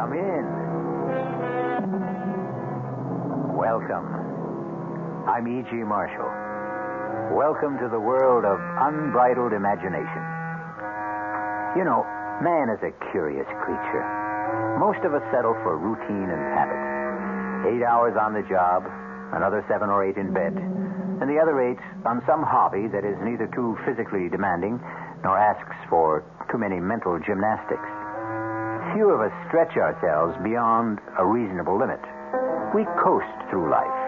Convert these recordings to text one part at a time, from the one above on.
Come in. Welcome. I'm E.G. Marshall. Welcome to the world of unbridled imagination. You know, man is a curious creature. Most of us settle for routine and habit. 8 hours on the job, another 7 or 8 in bed, and the other 8 on some hobby that is neither too physically demanding nor asks for too many mental gymnastics. Few of us stretch ourselves beyond a reasonable limit. We coast through life.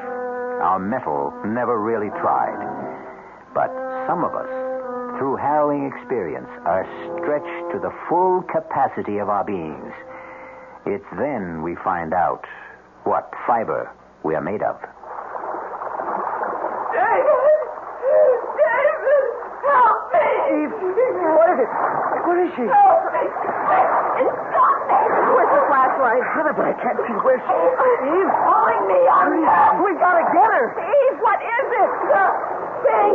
Our mettle never really tried. But some of us, through harrowing experience, are stretched to the full capacity of our beings. It's then we find out what fiber we are made of. David! David! Help me! Eve, what is it? What is she? Help me! It's got me! Where's the flashlight? But I can't see where she is. Eve? Pulling me under! We gotta get her. Eve, what is it? The thing!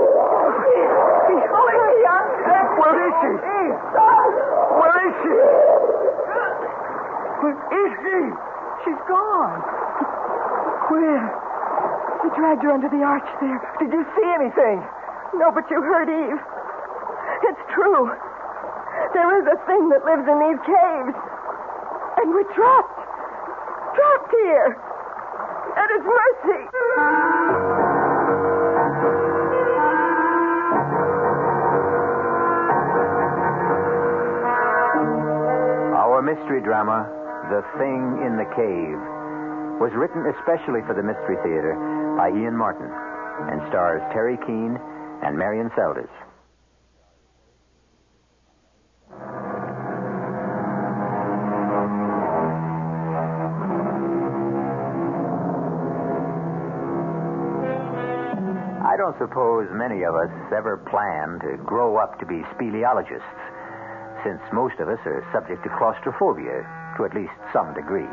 He's pulling me under! Where is she? Eve! Where is she? Where is she? She's gone. Where? He dragged her under the arch there. Did you see anything? No, but you heard Eve. It's true. There is a thing that lives in these caves. And we're trapped. Trapped here. At its mercy. Our mystery drama, The Thing in the Cave, was written especially for the Mystery Theater by Ian Martin and stars Terry Keane and Marion Seldes. I don't suppose many of us ever plan to grow up to be speleologists, since most of us are subject to claustrophobia to at least some degree.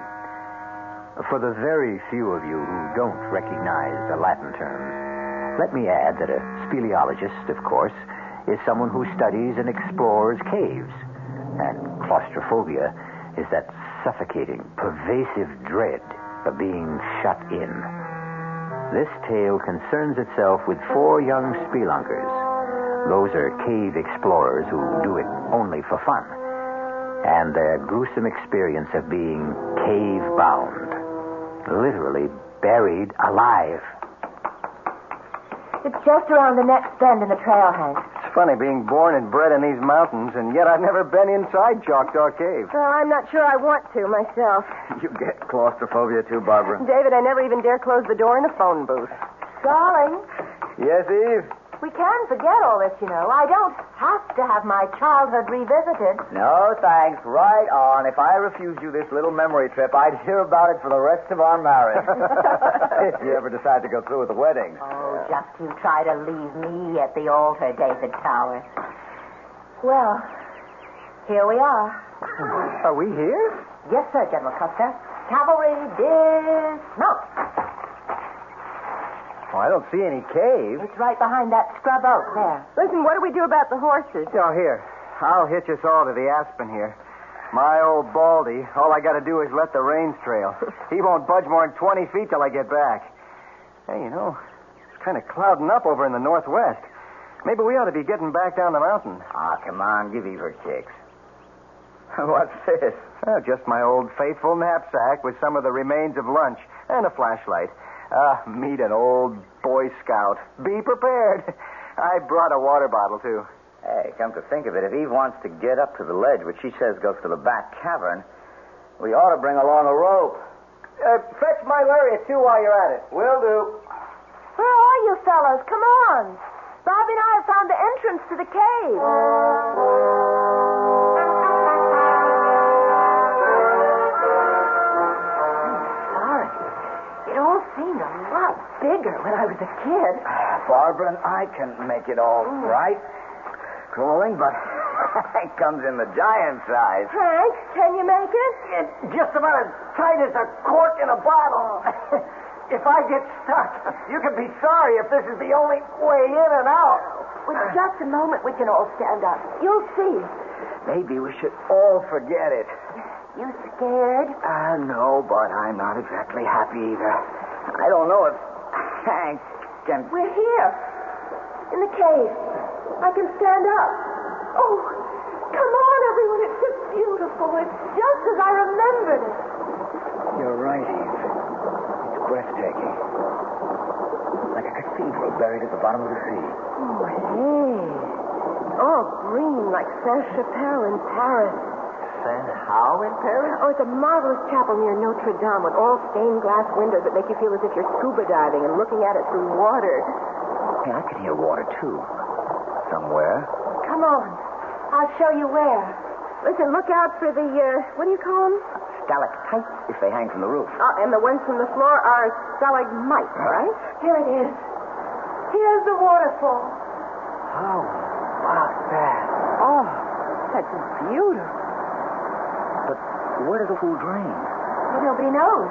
For the very few of you who don't recognize the Latin terms, let me add that a speleologist, of course, is someone who studies and explores caves. And claustrophobia is that suffocating, pervasive dread of being shut in. This tale concerns itself with 4 young spelunkers. Those are cave explorers who do it only for fun. And their gruesome experience of being cave-bound. Literally buried alive. It's just around the next bend in the trail, Hank. It's funny being born and bred in these mountains, and yet I've never been inside Choctaw Cave. Well, I'm not sure I want to myself. You get claustrophobia too, Barbara. David, I never even dare close the door in the phone booth. Darling, Yes, Eve? we can forget all this, you know. I don't have to have my childhood revisited. No, thanks. Right on. If I refused you this little memory trip, I'd hear about it for the rest of our marriage. If you ever decide to go through with the wedding. Oh, just you try to leave me at the altar, David Towers. Well, here we are. Are we here? Yes, sir, General Custer. Cavalry dismount. Oh, I don't see any cave. It's right behind that scrub oak there. Listen, what do we do about the horses? Oh, here. I'll hitch us all to the aspen here. My old Baldy, all I got to do is let the reins trail. He won't budge more than 20 feet till I get back. Hey, you know, it's kind of clouding up over in the northwest. Maybe we ought to be getting back down the mountain. Ah, come on. Give Eve her kicks. What's this? Oh, just my old faithful knapsack with some of the remains of lunch and a flashlight. Meet an old Boy Scout. Be prepared. I brought a water bottle, too. Hey, come to think of it, if Eve wants to get up to the ledge, which she says goes to the back cavern, we ought to bring along a rope. Fetch my lariat, too, while you're at it. Will do. Where are you fellows? Come on. Bobby and I have found the entrance to the cave. It all seemed a lot bigger when I was a kid. Barbara and I can make it all right. Crawling, but it comes in the giant size. Hank, can you make it? It's just about as tight as a cork in a bottle. If I get stuck, you can be sorry if this is the only way in and out. With just a moment, we can all stand up. You'll see. Maybe we should all forget it. You scared? No, but I'm not exactly happy either. I don't know if Hank can... We're here. In the cave. I can stand up. Oh, come on, everyone. It's just beautiful. It's just as I remembered it. You're right, Eve. It's breathtaking. Like a cathedral buried at the bottom of the sea. Oh, hey. All green like Saint-Chapelle in Paris. How in Paris? Oh, it's a marvelous chapel near Notre Dame with all stained glass windows that make you feel as if you're scuba diving and looking at it through water. Hey, I can hear water, too. Somewhere. Come on. I'll show you where. Listen, look out for the, what do you call them? Stalactites, if they hang from the roof. And the ones from the floor are stalagmites, right? Here it is. Here's the waterfall. Oh, what's that? Oh, that's beautiful. But where does the pool drain? Well, nobody knows.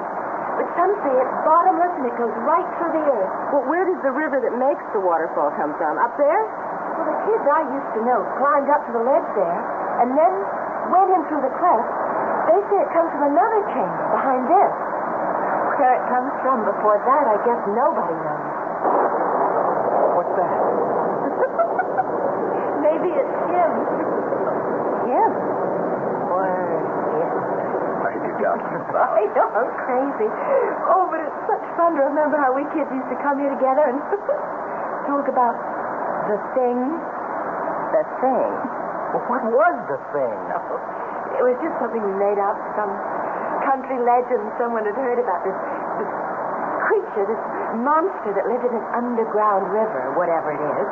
But some say it's bottomless and it goes right through the earth. Well, where does the river that makes the waterfall come from? Up there? Well, the kids I used to know climbed up to the ledge there and then went in through the cleft. They say it comes from another chamber behind this. Where it comes from before that, I guess nobody knows. What's that? Maybe it's him. Him? What are you talking about? I know, I'm crazy. Oh, but it's such fun to remember how we kids used to come here together and talk about the thing. The thing. Well, what was the thing? It was just something we made up, some country legend someone had heard about this creature, this monster that lived in an underground river, whatever it is.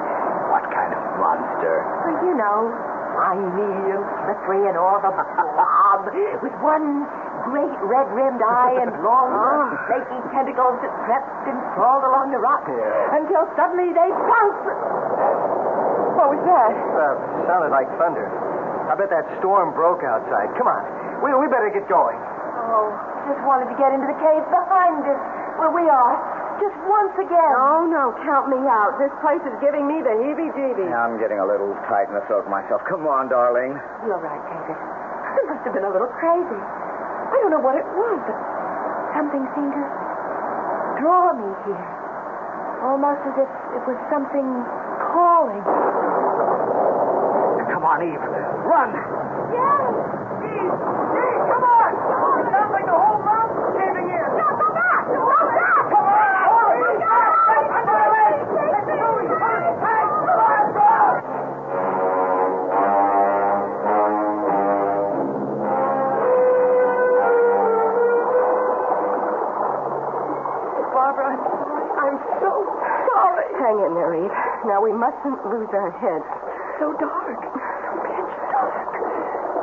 What kind of monster? Well, you know, slimy and slippery and all the blob, with one great red-rimmed eye and long, flaky tentacles that crept and crawled along the rock until suddenly they pounced. What was that? Sounded like thunder. I bet that storm broke outside. Come on. We better get going. Oh, just wanted to get into the cave behind us, where we are. Just once again. Oh, no, count me out. This place is giving me the heebie-jeebies. Yeah, I'm getting a little tight in the throat myself. Come on, darling. You're right, David. I must have been a little crazy. I don't know what it was, but something seemed to draw me here. Almost as if it was something calling. Come on, Eve. Run! Yes! Eve, come on! It sounds like the whole mountain's caving in. No, go back! Go back! Come on! Hurry! Let's move! Hey, Barbara! Barbara, I'm so sorry. Hang in there, Eve. Now, we mustn't lose our heads. So dark. So pitch dark.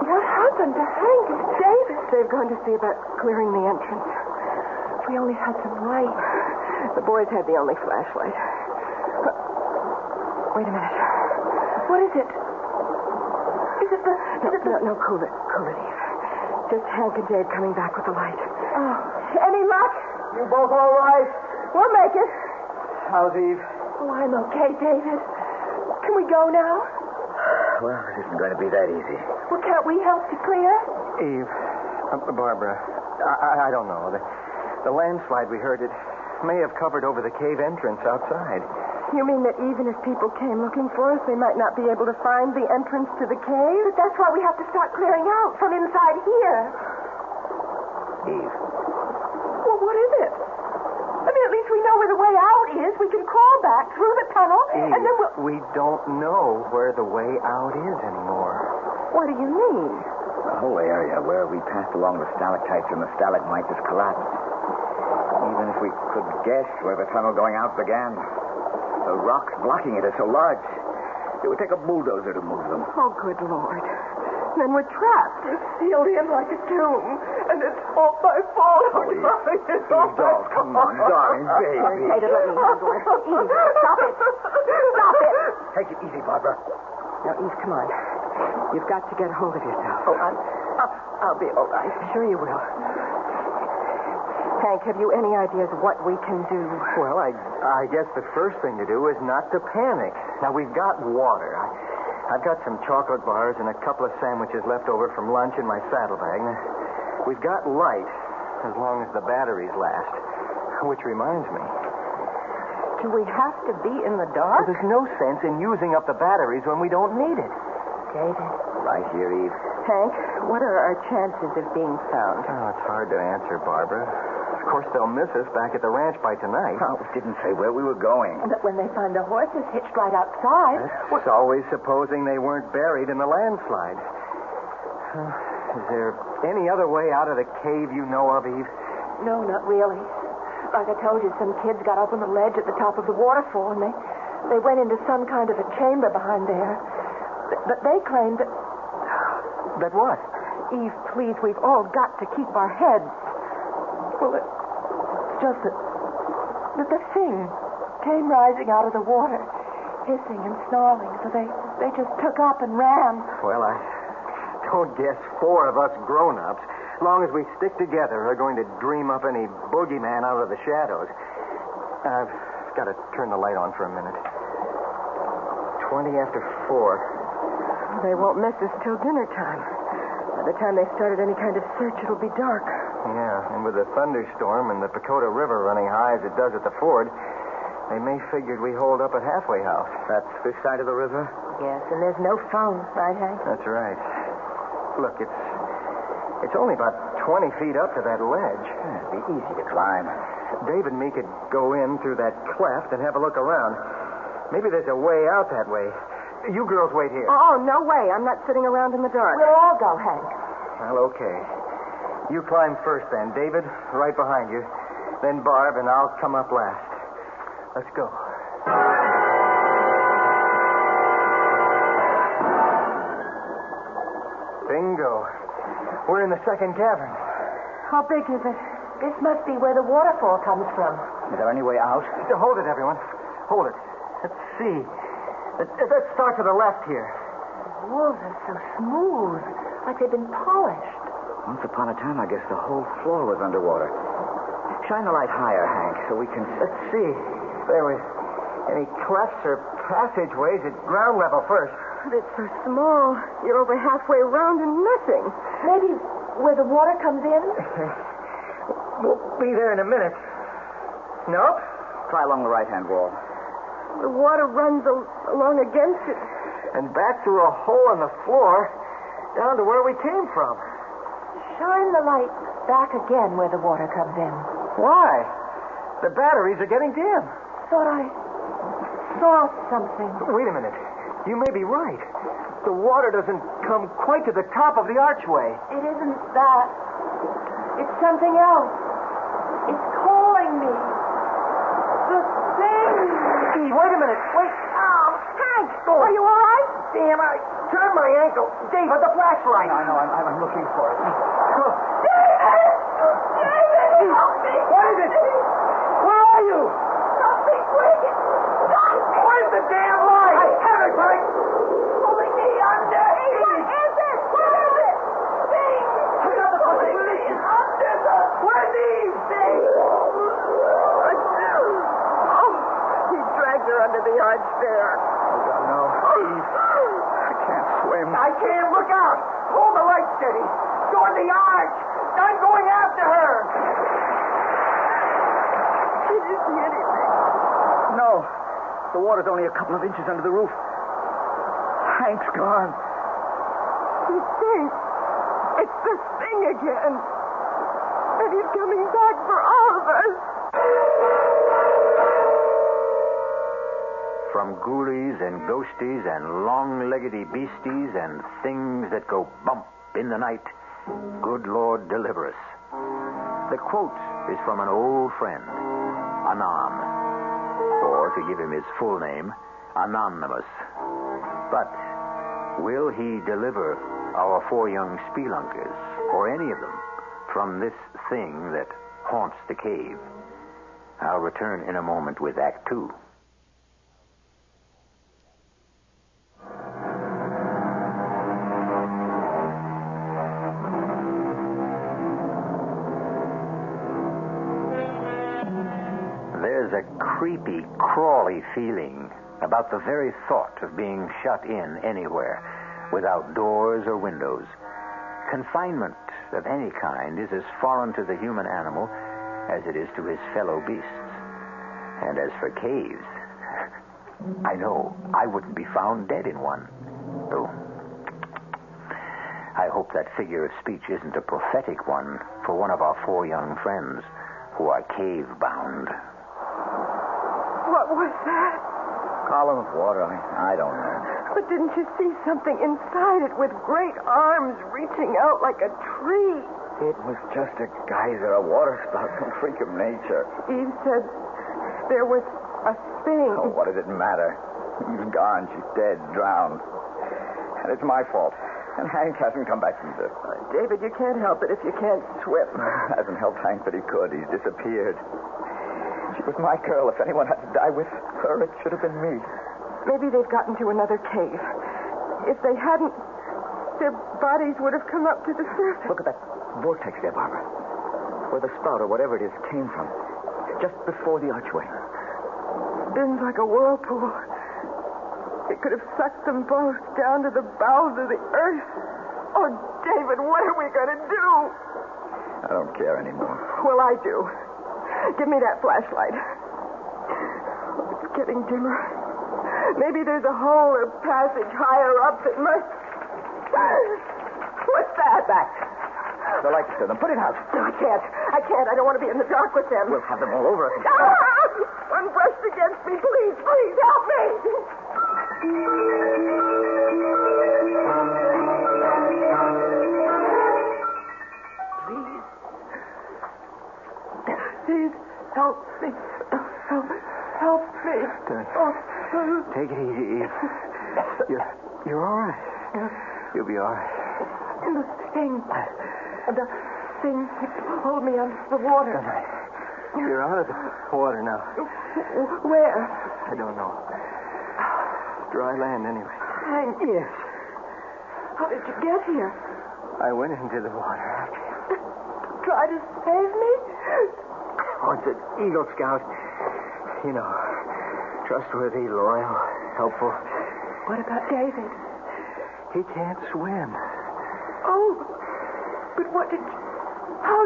What happened to Hank and David? They've gone to see about clearing the entrance. If we only had some light. The boys had the only flashlight. Wait a minute. What is it? Is it the... No, cool it, Eve. Just Hank and Dave coming back with the light. Oh, any luck? You both all right? We'll make it. How's Eve? Oh, I'm okay, David. Can we go now? Well, it isn't going to be that easy. Well, can't we help to clear? Eve, Barbara, I don't know. The landslide we heard, it may have covered over the cave entrance outside. You mean that even if people came looking for us, they might not be able to find the entrance to the cave? But that's why we have to start clearing out from inside here. Eve. Well, what is it? I mean, at least we know where the way out is. We can crawl back through the tunnel, Eve, and then we'll... we don't know where the way out is anymore. What do you mean? The whole area where we passed along the stalactites and the stalagmites has collapsed. Even if we could guess where the tunnel going out began, the rocks blocking it are so large, it would take a bulldozer to move them. Oh, good Lord. Then we're trapped. We're sealed in like a tomb. And it's all my fault. Oh, darling, it's all my fault. Come on, darling, baby. Hey, just let me handle it. Eve, stop it. Stop it. Take it easy, Barbara. Now, Eve, come on. You've got to get a hold of yourself. Oh, I'll be all right. Sure you will. Hank, have you any ideas what we can do? Well, I guess the first thing to do is not to panic. Now, we've got water. I've got some chocolate bars and a couple of sandwiches left over from lunch in my saddlebag. We've got light, as long as the batteries last. Which reminds me. Do we have to be in the dark? Well, there's no sense in using up the batteries when we don't need it. David. Right here, Eve. Hank, what are our chances of being found? Oh, it's hard to answer, Barbara. Of course, they'll miss us back at the ranch by tonight. Oh, it didn't say where we were going. But when they find the horses hitched right outside... It's always supposing they weren't buried in the landslide. Is there any other way out of the cave you know of, Eve? No, not really. Like I told you, some kids got up on the ledge at the top of the waterfall, and they went into some kind of a chamber behind there. But they claimed that... That what? Eve, please, we've all got to keep our heads. Well, it's just that the thing came rising out of the water, hissing and snarling, so they just took up and ran. Well, I don't guess four of us grown-ups, as long as we stick together, are going to dream up any boogeyman out of the shadows. I've got to turn the light on for a minute. 20 after 4. They won't miss us till dinner time. By the time they started any kind of search, it'll be dark. Yeah, and with the thunderstorm and the Pacoda River running high as it does at the ford, they may figured we hold up at Halfway House. That's this side of the river? Yes, and there's no phone, right, Hank? That's right. Look, it's only about 20 feet up to that ledge. It'd be easy to climb. Dave and me could go in through that cleft and have a look around. Maybe there's a way out that way. You girls wait here. Oh, no way. I'm not sitting around in the dark. We'll all go, Hank. Well, okay. You climb first then. David, right behind you. Then Barb, and I'll come up last. Let's go. Bingo. We're in the second cavern. How big is it? This must be where the waterfall comes from. Is there any way out? Hold it, everyone. Hold it. Let's see. Let's start to the left here. The walls are so smooth, like they've been polished. Once upon a time, I guess the whole floor was underwater. Shine the light higher, Hank, so we can... Let's see. There was any clefts or passageways at ground level first. But it's so small. You're over halfway around and nothing. Maybe where the water comes in? We'll be there in a minute. Nope. Try along the right-hand wall. The water runs along against it. And back through a hole in the floor down to where we came from. Shine the light back again where the water comes in. Why? The batteries are getting dim. Thought I saw something. Wait a minute. You may be right. The water doesn't come quite to the top of the archway. It isn't that. It's something else. It's calling me. The thing. Wait a minute. Wait. Oh, Hank, are you all right? Damn, I turned my ankle. David, the flashlight. I know. I'm looking for it. David! David, help me! What is it? Where are you? Something quick! Stop me! Where's the damn light? I have it, Mike. Pulling me under! What is it? What is it? Thing! I got the possibility. Under the... Where's Eve? Thing! Oh, he dragged her under the arch there. No. Eve. I can't swim. I can't. Look out. Hold the light steady. Toward the arch. I'm going after her. Did you see anything? No. The water's only a couple of inches under the roof. Hank's gone. The thing. It's the thing again. And he's coming back for all of us. From ghoulies and ghosties and long-leggedy beasties and things that go bump in the night, good Lord deliver us. The quote is from an old friend, Anan, or to give him his full name, Anonymous. But will he deliver our four young spelunkers, or any of them, from this thing that haunts the cave? I'll return in a moment with Act 2. There's a creepy, crawly feeling about the very thought of being shut in anywhere, without doors or windows. Confinement of any kind is as foreign to the human animal as it is to his fellow beasts. And as for caves, I know I wouldn't be found dead in one. Oh, I hope that figure of speech isn't a prophetic one for one of our 4 young friends who are cave-bound. What was that? Column of water. I don't know. But didn't you see something inside it with great arms reaching out like a tree? It was just a geyser, a water spout, some freak of nature. Eve said there was a thing. Oh, what does it matter? Eve's gone. She's dead, drowned. And it's my fault. And Hank hasn't come back from this. David, you can't help it if you can't swim. Hasn't helped Hank that he could. He's disappeared. She was my girl. If anyone had to die with her, it should have been me. Maybe they've gotten to another cave. If they hadn't, their bodies would have come up to the surface. Look at that vortex there, Barbara. Where the spout or whatever it is came from. Just before the archway. Spins like a whirlpool. It could have sucked them both down to the bowels of the earth. Oh, David, what are we going to do? I don't care anymore. Well, I do. Give me that flashlight. It's getting dimmer. Maybe there's a hole or passage higher up that must... What's that? Back. The light's to them. Put it out. No, I can't. I don't want to be in the dark with them. We'll have them all over us. One brushed against me. Please help me. Please help me. Help me. Take it easy, Eve. You're all right. You'll be all right. The thing that pulled me under the water. You're out of the water now. Where? I don't know. Dry land, anyway. Hank. Yes. How did you get here? I went into the water after you. Try to save me? Once an Eagle Scout. You know, trustworthy, loyal, helpful. What about David? He can't swim. Oh, but how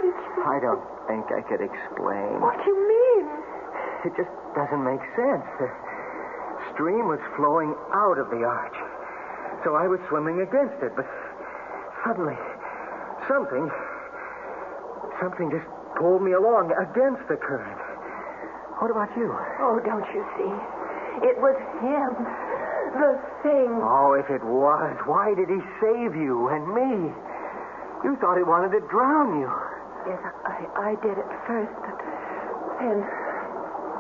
did you... I don't think I could explain. What do you mean? It just doesn't make sense. The stream was flowing out of the arch. So I was swimming against it, but suddenly something just pulled me along against the current. What about you? Oh, don't you see? It was him. The thing. Oh, if it was, why did he save you and me? You thought he wanted to drown you. Yes, I did at first, but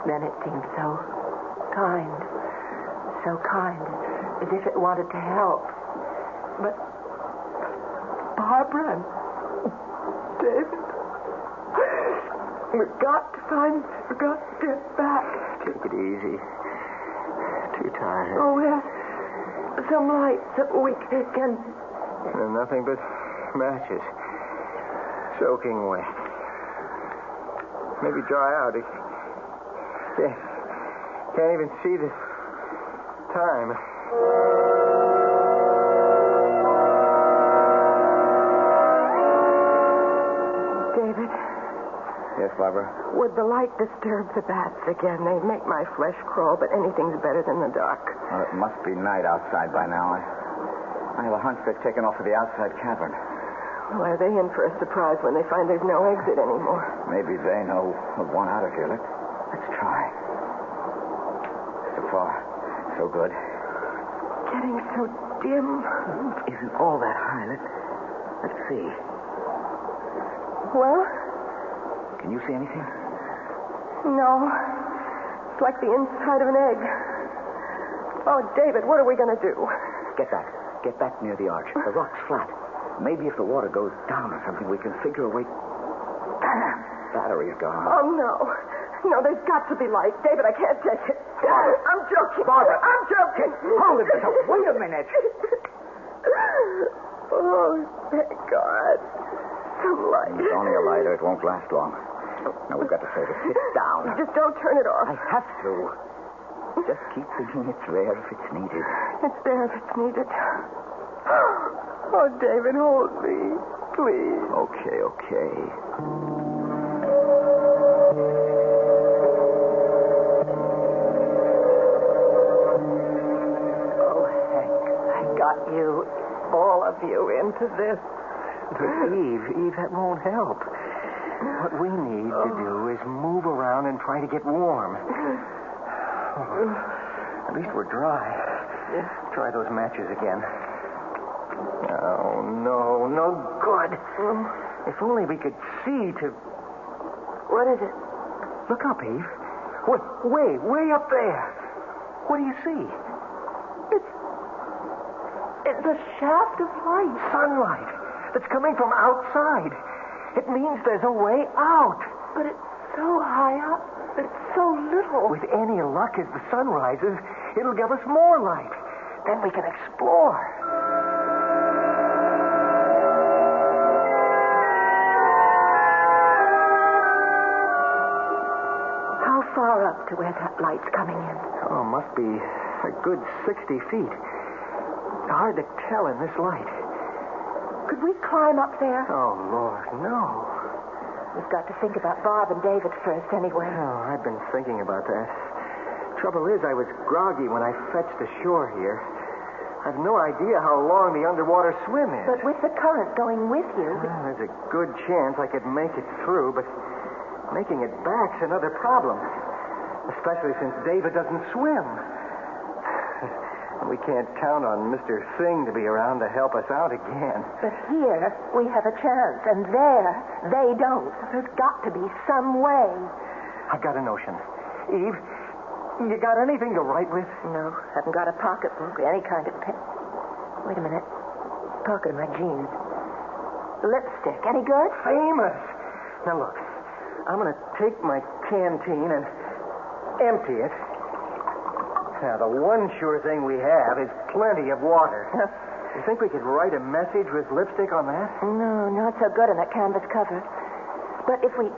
then it seemed so kind, as if it wanted to help. But Barbara and David, we've got to get back. Take it easy. Too tired. Oh, yes. Some lights that we can... And nothing but matches. Soaking wet. Maybe dry out. Yeah. Can't even see the time. David? Yes, Barbara? Would the light disturb the bats again? They make my flesh crawl, but anything's better than the dark. Well, it must be night outside by now. I have a hunch they've taken off to the outside cavern. Well, are they in for a surprise when they find there's no exit anymore? Maybe they know of one out of here. Let's try. So far, so good. Getting so dim. It isn't all that high. Let's see. Well? Can you see anything? No. It's like the inside of an egg. Oh, David, what are we going to do? Get back. Get back near the arch. The rock's flat. Maybe if the water goes down or something, we can figure a way... Battery's gone. Oh, no. No, there's got to be light. David, I can't take it. Barbara. I'm joking. Barbara. I'm joking. Hold it, Bishop. Wait a minute. Oh, thank God. Some light. It's only a lighter. It won't last long. Now, we've got to save it. Sit down. Just don't turn it off. I have to. Just keep thinking it's there if it's needed. It's there if it's needed. Oh, David, hold me, please. Okay. Oh, Hank, I got you, all of you, into this. But Eve, that won't help. What we need to do is move around and try to get warm. At least we're dry. Try those matches again. Oh, no good. If only we could see to... What is it? Look up, Eve. Way up there. What do you see? It's a shaft of light. Sunlight that's coming from outside. It means there's a way out. But it's so high up. It's so little. With any luck, as the sun rises, it'll give us more light. Then we can explore. How far up to where that light's coming in? Oh, must be a good 60 feet. Hard to tell in this light. Could we climb up there? Oh, Lord, no. We've got to think about Bob and David first anyway. Oh, I've been thinking about that. Trouble is, I was groggy when I fetched ashore here. I've no idea how long the underwater swim is. But with the current going with you... Well, there's a good chance I could make it through, but making it back's another problem. Especially since David doesn't swim. We can't count on Mr. Singh to be around to help us out again. But here, we have a chance, and there, they don't. There's got to be some way. I've got a notion. Eve, you got anything to write with? No, haven't got a pocketbook or any kind of pen. Wait a minute. Pocket of my jeans. Lipstick. Any good? Famous. Now, look. I'm going to take my canteen and empty it. Now, the one sure thing we have is plenty of water. You think we could write a message with lipstick on that? No, not so good on that canvas cover. But if we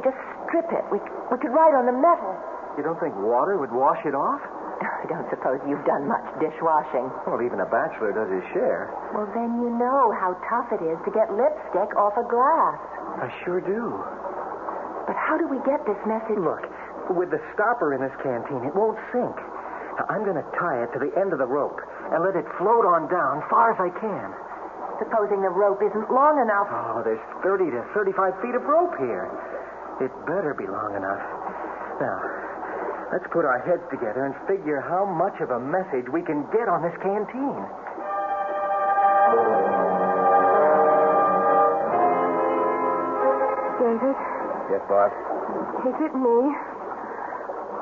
just strip it, we could write on the metal. You don't think water would wash it off? I don't suppose you've done much dishwashing. Well, even a bachelor does his share. Well, then you know how tough it is to get lipstick off a glass. I sure do. But how do we get this message? Look, with the stopper in this canteen, it won't sink. Now, I'm going to tie it to the end of the rope and let it float on down far as I can. Supposing the rope isn't long enough. Oh, there's 30 to 35 feet of rope here. It better be long enough. Now, let's put our heads together and figure how much of a message we can get on this canteen. David? Yes, Bob? Is it me?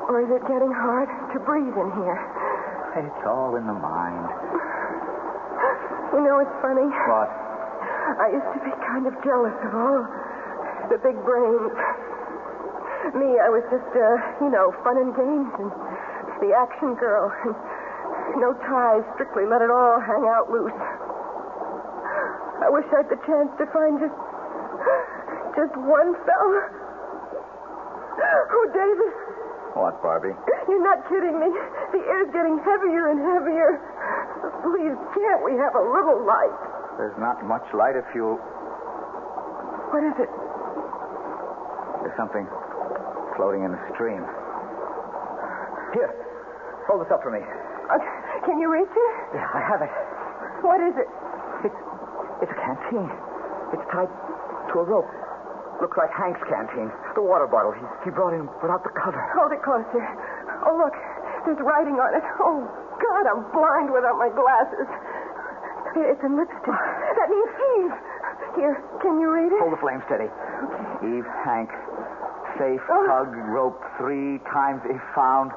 Or is it getting hard to breathe in here? It's all in the mind. You know, it's funny. What? I used to be kind of jealous of all the big brains. Me, I was just, fun and games and the action girl. And no ties, strictly let it all hang out loose. I wish I had the chance to find just one fella. Oh, David. What, Barbie? You're not kidding me. The air's getting heavier and heavier. Please, can't we have a little light? There's not much light if you... What is it? There's something floating in the stream. Here, hold this up for me. Can you reach it? Yeah, I have it. What is it? It's a canteen. It's tied to a rope. Looks like Hank's canteen. The water bottle he brought in without the cover. Hold it closer. Oh, look. There's writing on it. Oh, God, I'm blind without my glasses. It's in lipstick. That means Eve. Here, can you read it? Hold the flame steady. Okay. Eve, Hank, safe, hug, rope 3 times if found.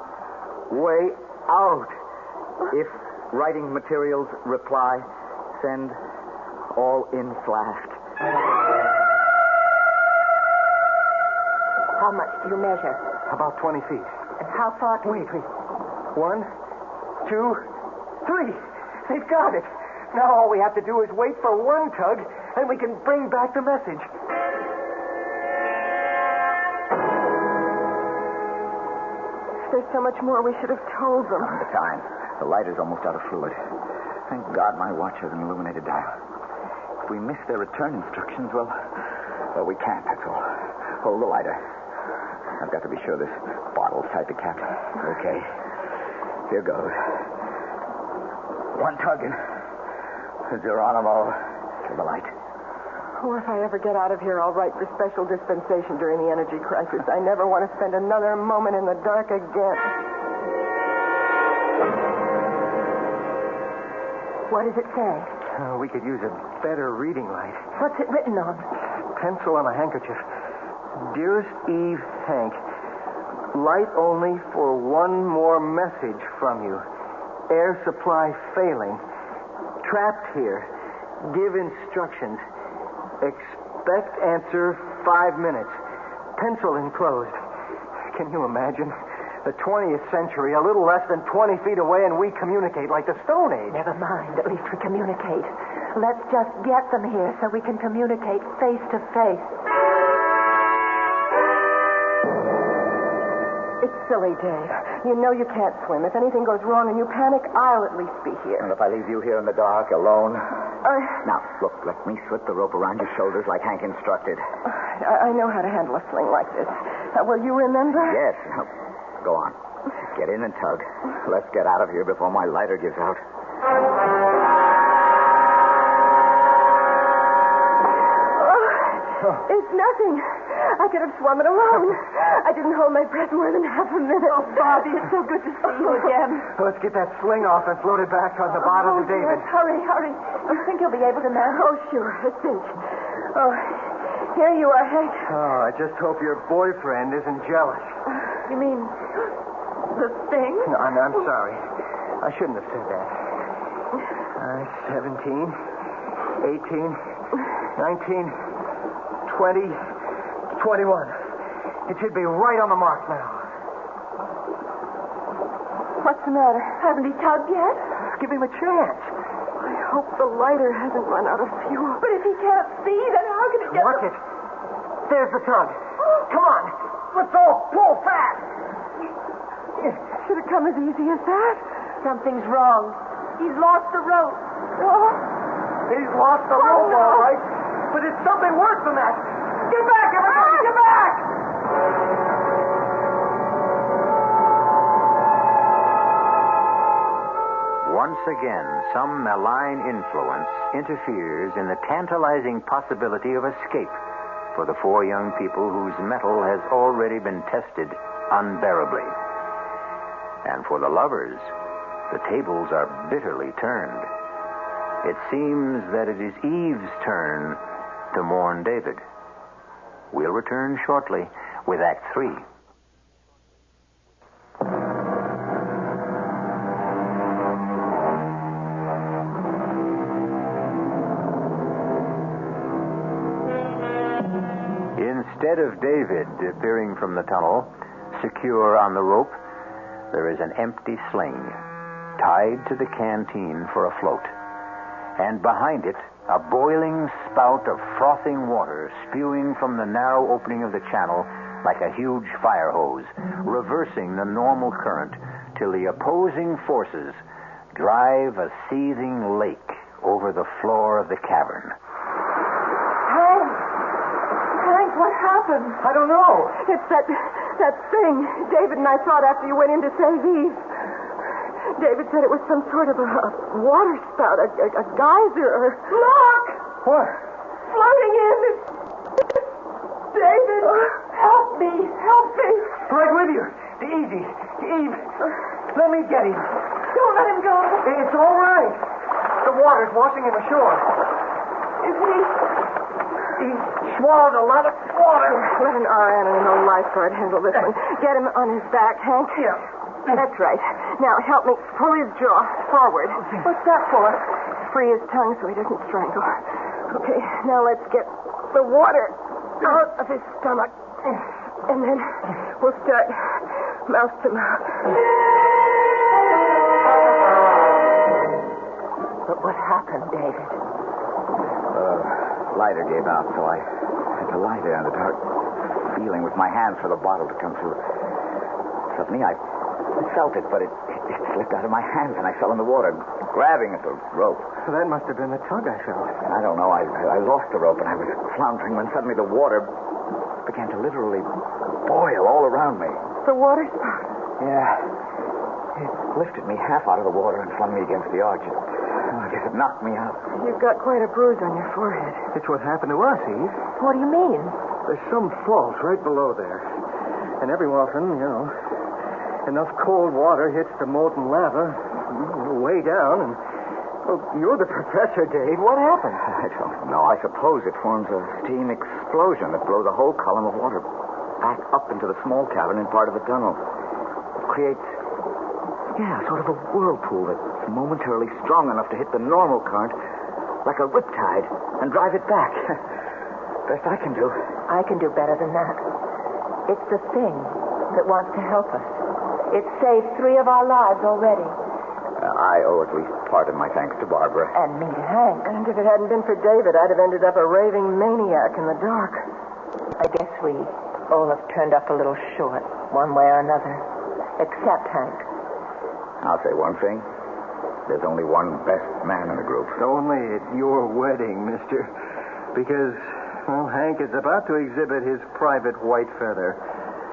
Way out. If writing materials reply, send all in flashed. How much do you measure? About 20 feet. And how far can... Wait. 1, 2, 3. They've got it. Now all we have to do is wait for one tug, and we can bring back the message. There's so much more we should have told them. On the time. The lighter's almost out of fluid. Thank God my watch has an illuminated dial. If we miss their return instructions, well, we can't, that's all. Hold the lighter. I've got to be sure this bottle's tightly capped. Okay. Here goes. One tug and Geronimo to the light. Oh, if I ever get out of here, I'll write for special dispensation during the energy crisis. I never want to spend another moment in the dark again. What does it say? We could use a better reading light. What's it written on? Pencil on a handkerchief. Dearest Eve, Hank, light only for one more message from you. Air supply failing. Trapped here. Give instructions. Expect answer 5 minutes. Pencil enclosed. Can you imagine? The 20th century, a little less than 20 feet away, and we communicate like the Stone Age. Never mind. At least we communicate. Let's just get them here so we can communicate face to face. It's silly, Dave. You know you can't swim. If anything goes wrong and you panic, I'll at least be here. And if I leave you here in the dark, alone? I Now, look, let me slip the rope around your shoulders like Hank instructed. know how to handle a sling like this. Will you remember? Yes. Now, go on. Get in and tug. Let's get out of here before my lighter gives out. It's nothing. I could have swum it alone. I didn't hold my breath more than half a minute. Oh, Bobby, it's so good to see you again. Let's get that sling off and float it back on the bottom of David. Yes, hurry. You think you'll be able to manage? Oh, sure. A cinch. Oh, here you are, Hank. Oh, I just hope your boyfriend isn't jealous. You mean the thing? No, I'm sorry. I shouldn't have said that. 17, 18, 19, 20, 21. It should be right on the mark now. What's the matter? Haven't he tugged yet? Give him a chance. I hope the lighter hasn't run out of fuel. But if he can't see, then how can he get... Watch it. There's the tug. Come on. Let's all pull fast. Should it come as easy as that? Something's wrong. He's lost the rope. Oh, He's lost the rope, no. all right. But it's something worse than that. Get back, everybody! Get back! Once again, some malign influence interferes in the tantalizing possibility of escape for the four young people whose mettle has already been tested unbearably. And for the lovers, the tables are bitterly turned. It seems that it is Eve's turn to mourn David. We'll return shortly with Act 3. Instead of David appearing from the tunnel, secure on the rope, there is an empty sling tied to the canteen for a float. And behind it, a boiling spout of frothing water spewing from the narrow opening of the channel like a huge fire hose, reversing the normal current till the opposing forces drive a seething lake over the floor of the cavern. Hank, what happened? I don't know. It's that thing David and I thought after you went in to save Eve. David said it was some sort of a water spout, a geyser, or... Look! What? Floating in. David, help me. Right with you. Easy. Eve, let me get him. Don't let him go. It's all right. The water's washing him ashore. Is he... He swallowed a lot of water. Let an RN and a lifeguard handle this one. Get him on his back, Hank. Yeah. That's right. Now, help me pull his jaw forward. What's that for? Free his tongue so he doesn't strangle. Okay, now let's get the water out of his stomach. And then we'll start mouth to mouth. But what happened, David? Lighter gave out, so I had to lie there in the dark, feeling with my hands for the bottle to come through. Suddenly, I I felt it, but it slipped out of my hands, and I fell in the water, grabbing at the rope. So that must have been the tug I felt. I don't know. I lost the rope, and I was floundering when suddenly the water began to literally boil all around me. The water spout. Yeah. It lifted me half out of the water and flung me against the arch. I guess it knocked me out. You've got quite a bruise on your forehead. It's what happened to us, Eve. What do you mean? There's some fault right below there. And every often, enough cold water hits the molten lava way down, and you're the professor, Dave. What happened? I don't know. I suppose it forms a steam explosion that blows a whole column of water back up into the small cavern in part of the tunnel. It creates, sort of a whirlpool that's momentarily strong enough to hit the normal current like a riptide and drive it back. Best I can do. I can do better than that. It's the thing that wants to help us. It's saved 3 of our lives already. I owe at least part of my thanks to Barbara. And me to Hank. And if it hadn't been for David, I'd have ended up a raving maniac in the dark. I guess we all have turned up a little short, one way or another. Except Hank. I'll say one thing. There's only one best man in the group. Only at your wedding, mister. Because, Hank is about to exhibit his private white feather.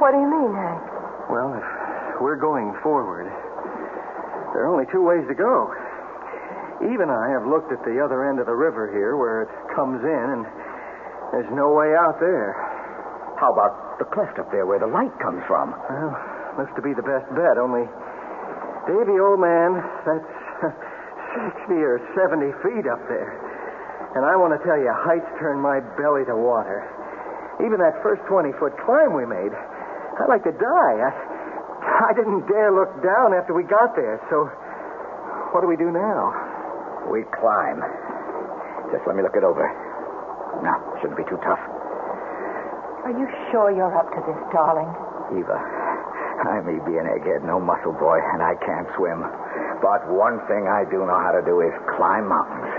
What do you mean, Hank? Well, if we're going forward, there are only 2 ways to go. Eve and I have looked at the other end of the river here where it comes in, and there's no way out there. How about the cleft up there where the light comes from? Well, looks to be the best bet, only, Davy, old man, that's 60 or 70 feet up there. And I want to tell you, heights turn my belly to water. Even that first 20-foot climb we made, I'd like to die. I didn't dare look down after we got there, so what do we do now? We climb. Just let me look it over. Now, shouldn't be too tough. Are you sure you're up to this, darling? Eva, I may be an egghead, no muscle boy, and I can't swim. But one thing I do know how to do is climb mountains.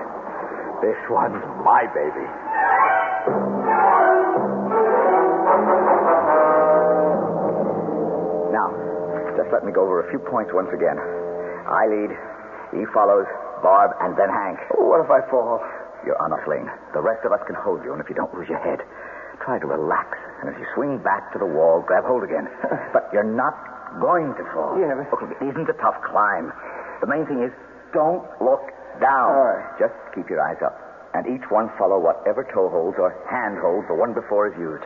This one's my baby. Now, just let me go over a few points once again. I lead, Eve follows, Barb, and then Hank. What if I fall? You're on a sling. The rest of us can hold you, and if you don't lose your head, try to relax. And as you swing back to the wall, grab hold again. But you're not going to fall. Yeah, but... Look, it isn't a tough climb. The main thing is, don't look down. All right. Just keep your eyes up. And each one follow whatever toe holds or hand holds the one before is used.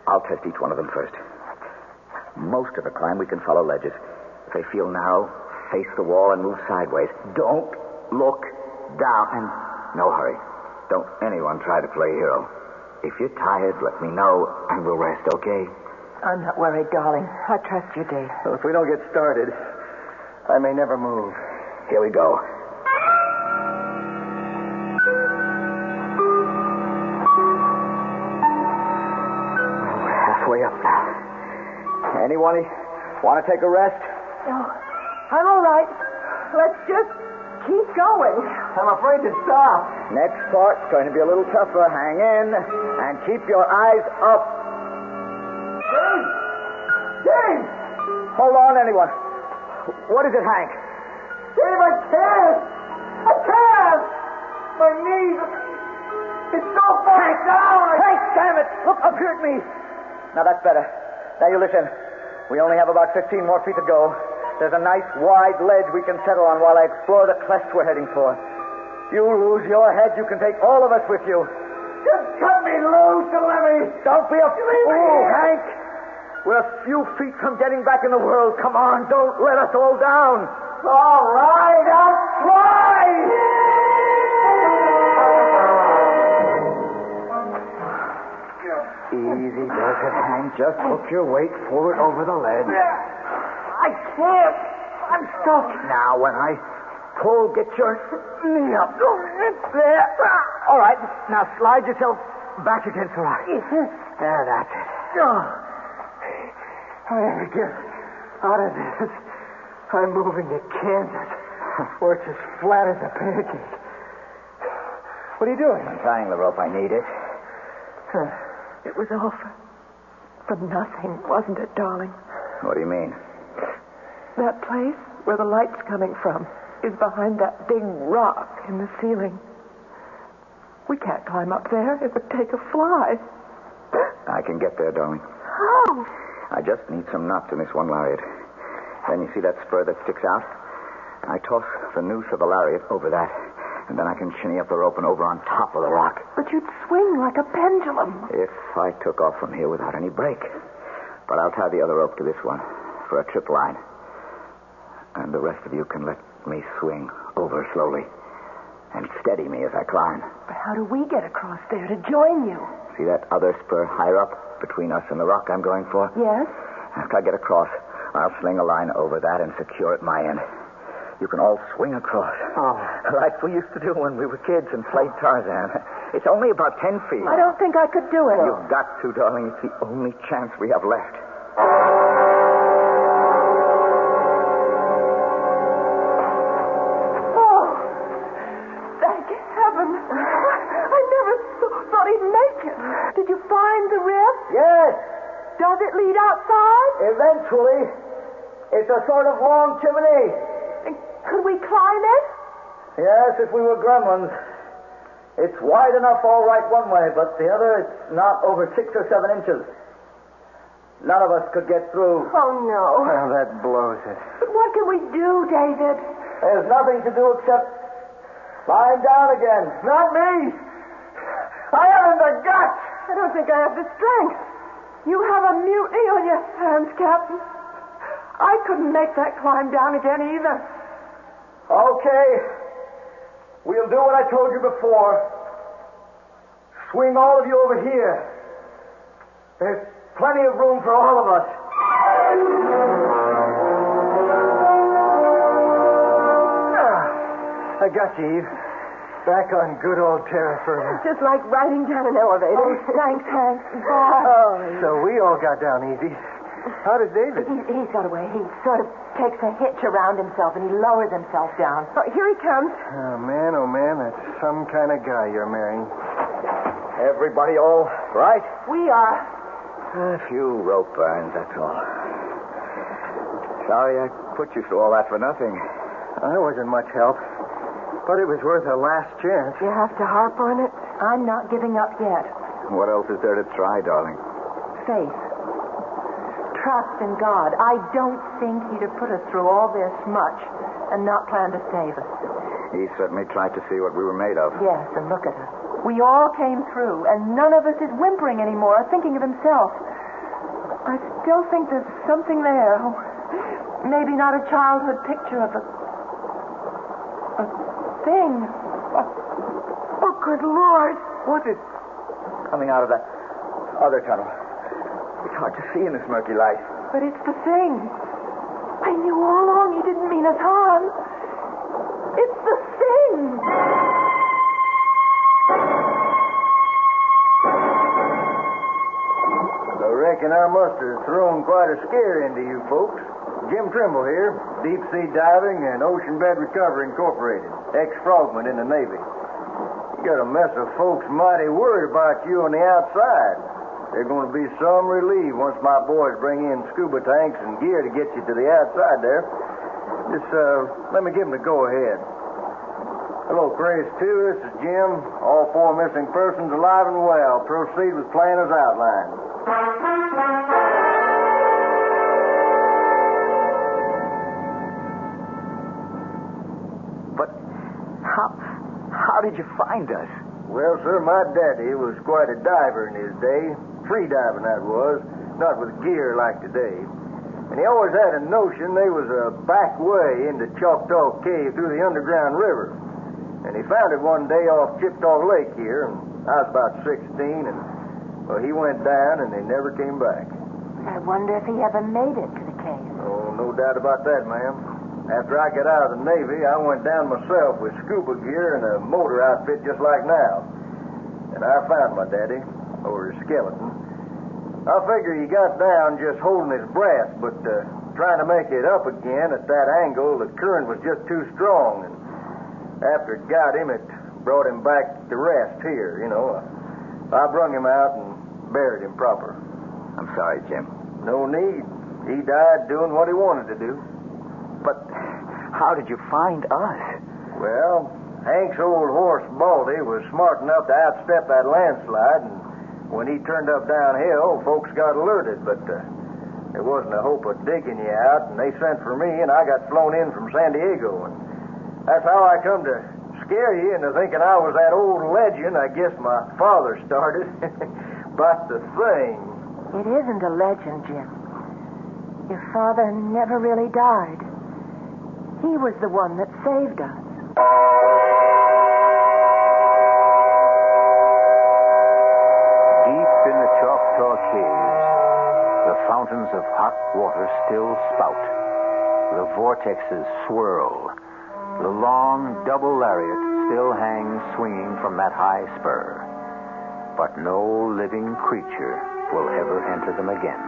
I'll test each one of them first. Most of the climb we can follow ledges. If they feel narrow, face the wall and move sideways. Don't look down. And no hurry. Don't anyone try to play hero. If you're tired, let me know, and we'll rest, okay? I'm not worried, darling. I trust you, Dave. Well, if we don't get started, I may never move. Here we go. We're halfway up now. Anyone want to take a rest? No, I'm all right. Let's just keep going. I'm afraid to stop. Next part's going to be a little tougher. Hang in and keep your eyes up. Dave! Dave! Hold on, anyone. What is it, Hank? Dave, I can't! I can't! My knees... It's so far down! Hank, damn it! Look up here at me. Now, that's better. Now, you listen. We only have about 15 more feet to go. There's a nice, wide ledge we can settle on while I explore the cleft we're heading for. You lose your head, you can take all of us with you. Just cut me loose and let me... Don't be a fool, Hank. We're a few feet from getting back in the world. Come on, don't let us all down. All right, I'll try! Easy does it, Hank. Just hook your weight forward over the ledge. I can't. I'm stuck. Now, when I pull, get your knee up. There. All right. Now, slide yourself back against the rock. There, that's it. If I ever get out of this, I'm moving to Kansas, where it's as flat as a pancake. What are you doing? I'm tying the rope. I need it. It was all for nothing, wasn't it, darling? What do you mean? That place where the light's coming from is behind that big rock in the ceiling. We can't climb up there. It would take a fly. I can get there, darling. How? I just need some nuts in this one lariat. Then you see that spur that sticks out? I toss the noose of the lariat over that, and then I can shinny up the rope and over on top of the rock. But you'd swing like a pendulum. If I took off from here without any break. But I'll tie the other rope to this one for a trip line. And the rest of you can let me swing over slowly and steady me as I climb. But how do we get across there to join you? See that other spur higher up between us and the rock I'm going for? Yes? After I get across, I'll sling a line over that and secure at my end. You can all swing across. Oh. Like we used to do when we were kids and played Tarzan. It's only about 10 feet. I don't think I could do it. You've got to, darling. It's the only chance we have left. Oh, thank heaven. I never thought he'd make it. Did you find the rift? Yes, Does it lead outside? eventually. It's a sort of long chimney. And could we climb it? Yes, if we were gremlins. It's wide enough all right one way, but the other, it's not over 6 or 7 inches. None of us could get through. Oh, no. Well, that blows it. But what can we do, David? There's nothing to do except lying down again. Not me. I haven't the guts. I don't think I have the strength. You have a mutiny on your hands, Captain. I couldn't make that climb down again either. Okay. We'll do what I told you before. Swing all of you over here. There's plenty of room for all of us. I got you, Eve. Back on good old terra firma. Just like riding down an elevator. Oh, thanks, Hank. So we all got down easy. How did David? He's got away. He sort of takes a hitch around himself and he lowers himself down. Oh, here he comes. Oh, man, that's some kind of guy you're marrying. Everybody all right? We are. A few rope burns, that's all. Sorry I put you through all that for nothing. I wasn't much help, but it was worth a last chance. You have to harp on it. I'm not giving up yet. What else is there to try, darling? Faith. Trust in God. I don't think he'd have put us through all this much and not planned to save us. He certainly tried to see what we were made of. Yes, and look at us. We all came through, and none of us is whimpering anymore or thinking of himself. I still think there's something there. Oh, maybe not a childhood picture of a thing. Oh, good Lord. What is coming out of that other tunnel? It's hard to see in this murky light. But it's the thing. I knew all along he didn't mean us harm. It's the thing. I reckon I must have thrown quite a scare into you folks. Jim Trimble here, Deep Sea Diving and Ocean Bed Recovery Incorporated, ex-frogman in the Navy. You got a mess of folks mighty worried about you on the outside. There's going to be some relief once my boys bring in scuba tanks and gear to get you to the outside there. Just, let me give them the go-ahead. Hello, Chris 2. This is Jim. All 4 missing persons alive and well. Proceed with plan as outlined. But how did you find us? Well, sir, my daddy was quite a diver in his day. Free diving, that was. Not with gear like today. And he always had a notion there was a back way into Choctaw Cave through the underground river. And he found it one day off Chippewa Lake here, and I was about 16, and, well, he went down, and they never came back. I wonder if he ever made it to the cave. Oh, no doubt about that, ma'am. After I got out of the Navy, I went down myself with scuba gear and a motor outfit just like now. And I found my daddy, or his skeleton. I figure he got down just holding his breath, but trying to make it up again at that angle, the current was just too strong. And after it got him, it brought him back to rest here, you know. I brung him out and buried him proper. I'm sorry, Jim. No need. He died doing what he wanted to do. But how did you find us? Well, Hank's old horse, Baldy, was smart enough to outstep that landslide, and when he turned up downhill, folks got alerted, but there wasn't a hope of digging you out, and they sent for me, and I got flown in from San Diego, and that's how I come to scare you into thinking I was that old legend I guess my father started. But the thing... It isn't a legend, Jim. Your father never really died. He was the one that saved us. Deep in the Choctaw Caves, the fountains of hot water still spout. The vortexes swirl. The long double lariat still hangs swinging from that high spur. But no living creature will ever enter them again.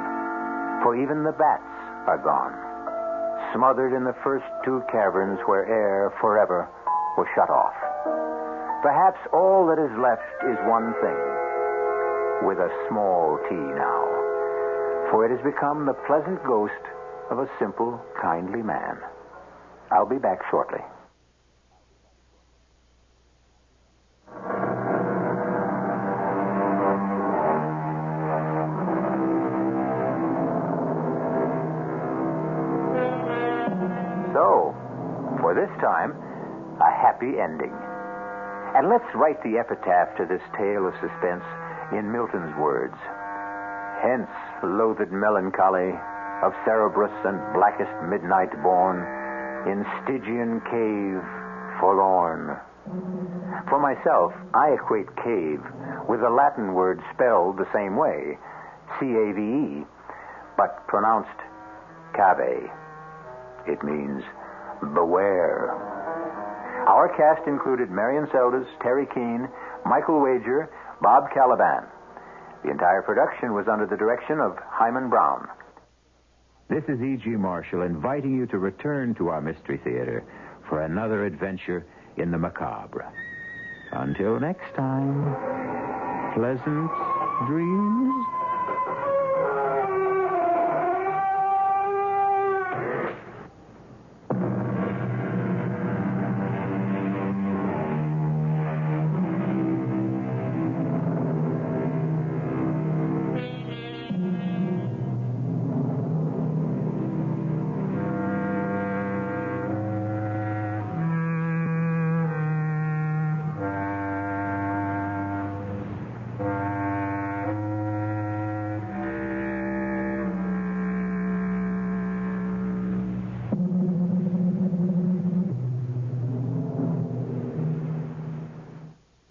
For even the bats are gone, smothered in the first two caverns where air forever was shut off. Perhaps all that is left is one thing, with a small t now, for it has become the pleasant ghost of a simple, kindly man. I'll be back shortly. So, for this time, a happy ending. And let's write the epitaph to this tale of suspense in Milton's words. Hence, loathed melancholy of Cerberus and blackest midnight born, in Stygian cave forlorn. For myself, I equate cave with the Latin word spelled the same way, C-A-V-E, but pronounced cave. It means beware. Our cast included Marion Seldes, Terry Keane, Michael Wager, Bob Caliban. The entire production was under the direction of Hyman Brown. This is E.G. Marshall inviting you to return to our Mystery Theater for another adventure in the macabre. Until next time, pleasant dreams.